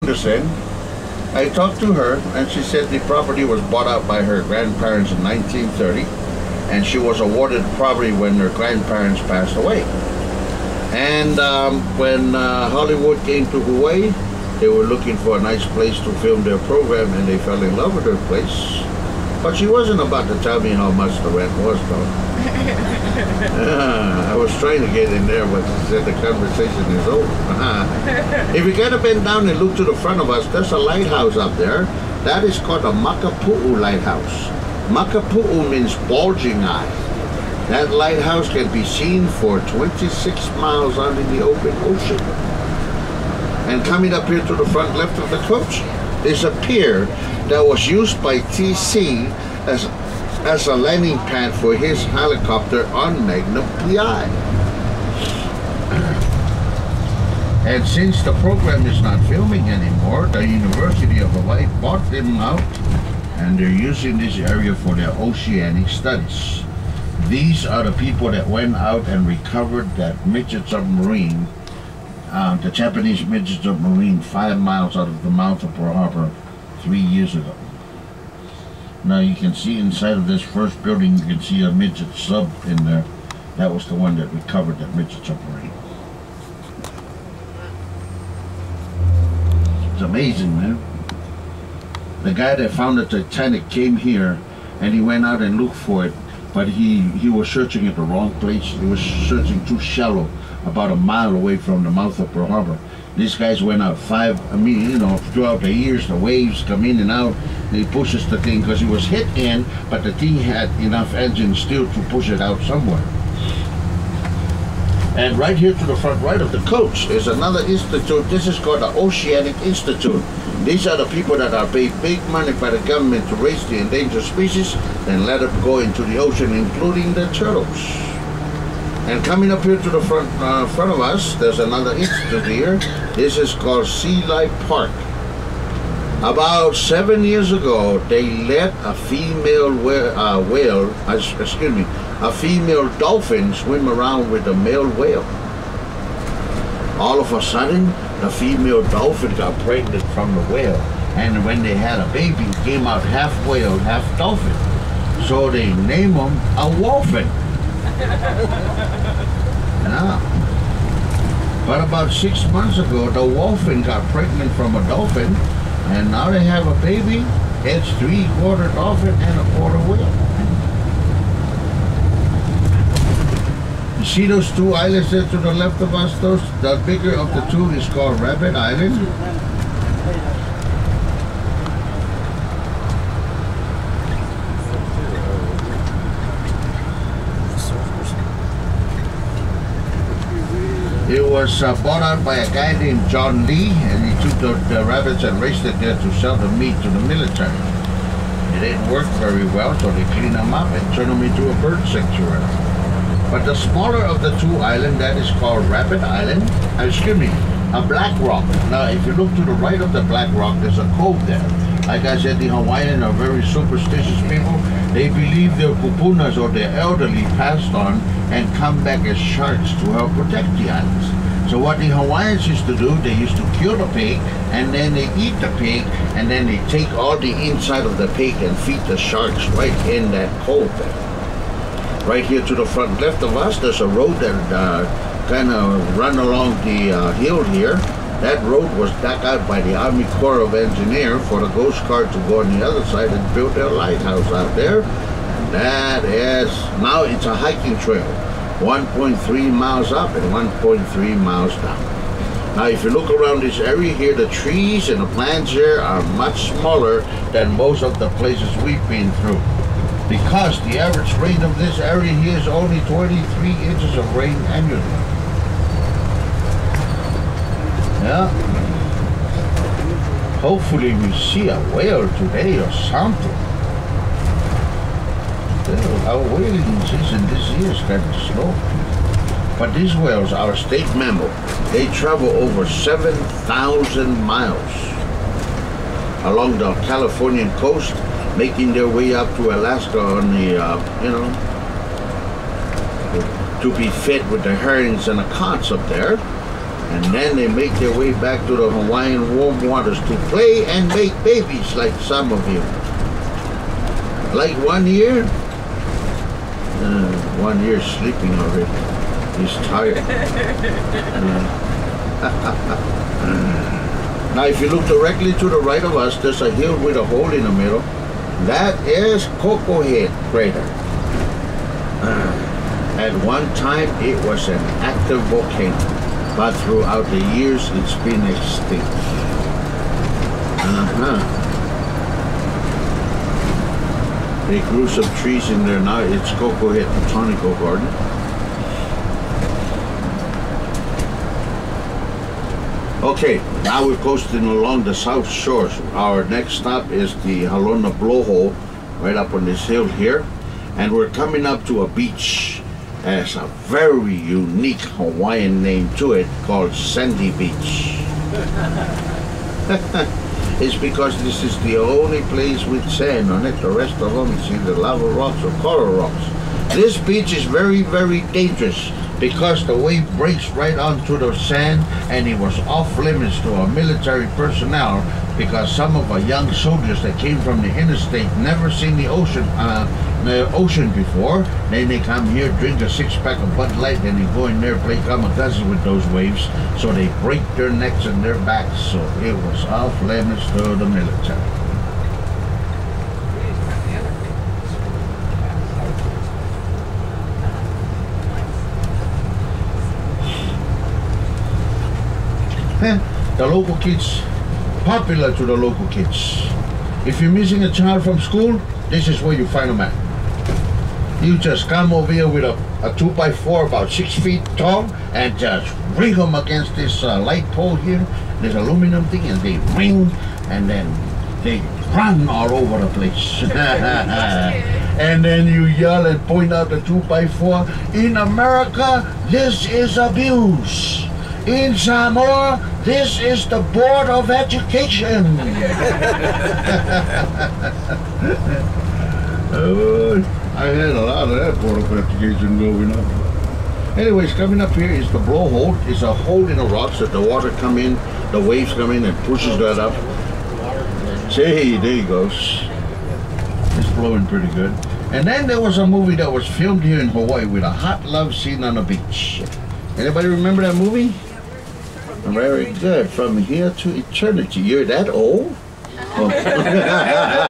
in. I talked to her, and she said the property was bought out by her grandparents in 1930, and she was awarded property when her grandparents passed away. And when Hollywood came to Hawaii, they were looking for a nice place to film their program, and they fell in love with her place. But she wasn't about to tell me how much the rent was, though. I was trying to get in there, but she said the conversation is over. If you get up and down and look to the front of us, there's a lighthouse up there. That is called a Makapu'u lighthouse. Makapu'u means bulging eye. That lighthouse can be seen for 26 miles out in the open ocean. And coming up here to the front left of the coach, there's a pier that was used by TC as a landing pad for his helicopter on Magnum.PI. And since the program is not filming anymore, the University of Hawaii bought them out, and they're using this area for their oceanic studies. These are the people that went out and recovered that midget submarine, the Japanese midget submarine, 5 miles out of the mouth of Pearl Harbor 3 years ago. Now you can see inside of this first building, you can see a midget sub in there. That was the one that recovered that midget submarine. It's amazing, man. The guy that found the Titanic came here, and he went out and looked for it, but he was searching at the wrong place. He was searching too shallow, about a mile away from the mouth of Pearl Harbor. These guys went out throughout the years, the waves come in and out. He pushes the thing because he was hit in, but the thing had enough engine still to push it out somewhere. And right here to the front right of the coach is another institute. This is called the Oceanic Institute. These are the people that are paid big money by the government to raise the endangered species and let them go into the ocean, including the turtles. And coming up here to the front of us, there's another institute here. This is called Sea Life Park. About 7 years ago, they let a female a female dolphin swim around with a male whale. All of a sudden, the female dolphin got pregnant from the whale, and when they had a baby, it came out half whale, half dolphin. So they named him a wolfin. Yeah. But about 6 months ago, the wolfin got pregnant from a dolphin, and now they have a baby. It's 3/4 dolphin and 1/4 whale. You see those two islands there to the left of us? The bigger of the two is called Rabbit Island. It was bought out by a guy named John Lee, and he took the rabbits and raised it there to sell the meat to the military. It didn't work very well, so they cleaned them up and turned them into a bird sanctuary. But the smaller of the two islands, that is called Rabbit Island, a Black Rock. Now, if you look to the right of the Black Rock, there's a cove there. Like I said, the Hawaiians are very superstitious people. They believe their kupunas or their elderly passed on and come back as sharks to help protect the islands. So what the Hawaiians used to do, they used to kill the pig, and then they eat the pig, and then they take all the inside of the pig and feed the sharks right in that cove there. Right here to the front left of us, there's a road that kind of run along the hill here. That road was dug out by the Army Corps of Engineers for the Ghost Guard to go on the other side and build their lighthouse out there. And that is, now it's a hiking trail, 1.3 miles up and 1.3 miles down. Now if you look around this area here, the trees and the plants here are much smaller than most of the places we've been through, because the average rain of this area here is only 23 inches of rain annually. Yeah. Hopefully we see a whale today or something. Our whaling season this year is kind of slow. But these whales are a state mammal. They travel over 7,000 miles along the Californian coast, making their way up to Alaska on the, to be fed with the herons and the conchs up there. And then they make their way back to the Hawaiian warm waters to play and make babies like some of you. Like 1 year? 1 year sleeping already. He's tired. Now if you look directly to the right of us, there's a hill with a hole in the middle. That is Coco Head crater. At one time it was an active volcano, but throughout the years it's been extinct. They grew some trees in there now. It's Coco Head Botanical Garden. Okay, now we're coasting along the south shores. Our next stop is the Halona Blowhole, right up on this hill here. And we're coming up to a beach. It has a very unique Hawaiian name to it called Sandy Beach. It's because this is the only place with sand on it. The rest of them is either lava rocks or coral rocks. This beach is very, very dangerous because the wave breaks right onto the sand, and it was off limits to our military personnel because some of our young soldiers that came from the interstate never seen the ocean before. Then they come here, drink a 6-pack of Bud Light, and they go in there, play kamikaze with those waves, so they break their necks and their backs. So it was off limits to the military. The local kids, popular to the local kids. If you're missing a child from school, this is where you find them at. You just come over here with a 2x4 about 6 feet tall and just ring them against this light pole here, this aluminum thing, and they ring, and then they run all over the place. And then you yell and point out the 2x4. In America, this is abuse. In Samoa, this is the Board of Education. I had a lot of that Board of Education going on. Anyways, coming up here is the blowhole. It's a hole in the rocks that the water come in, the waves come in and pushes that up. See, there he goes. It's blowing pretty good. And then there was a movie that was filmed here in Hawaii with a hot love scene on the beach. Anybody remember that movie? Very good. From Here to Eternity. You're that old? Oh.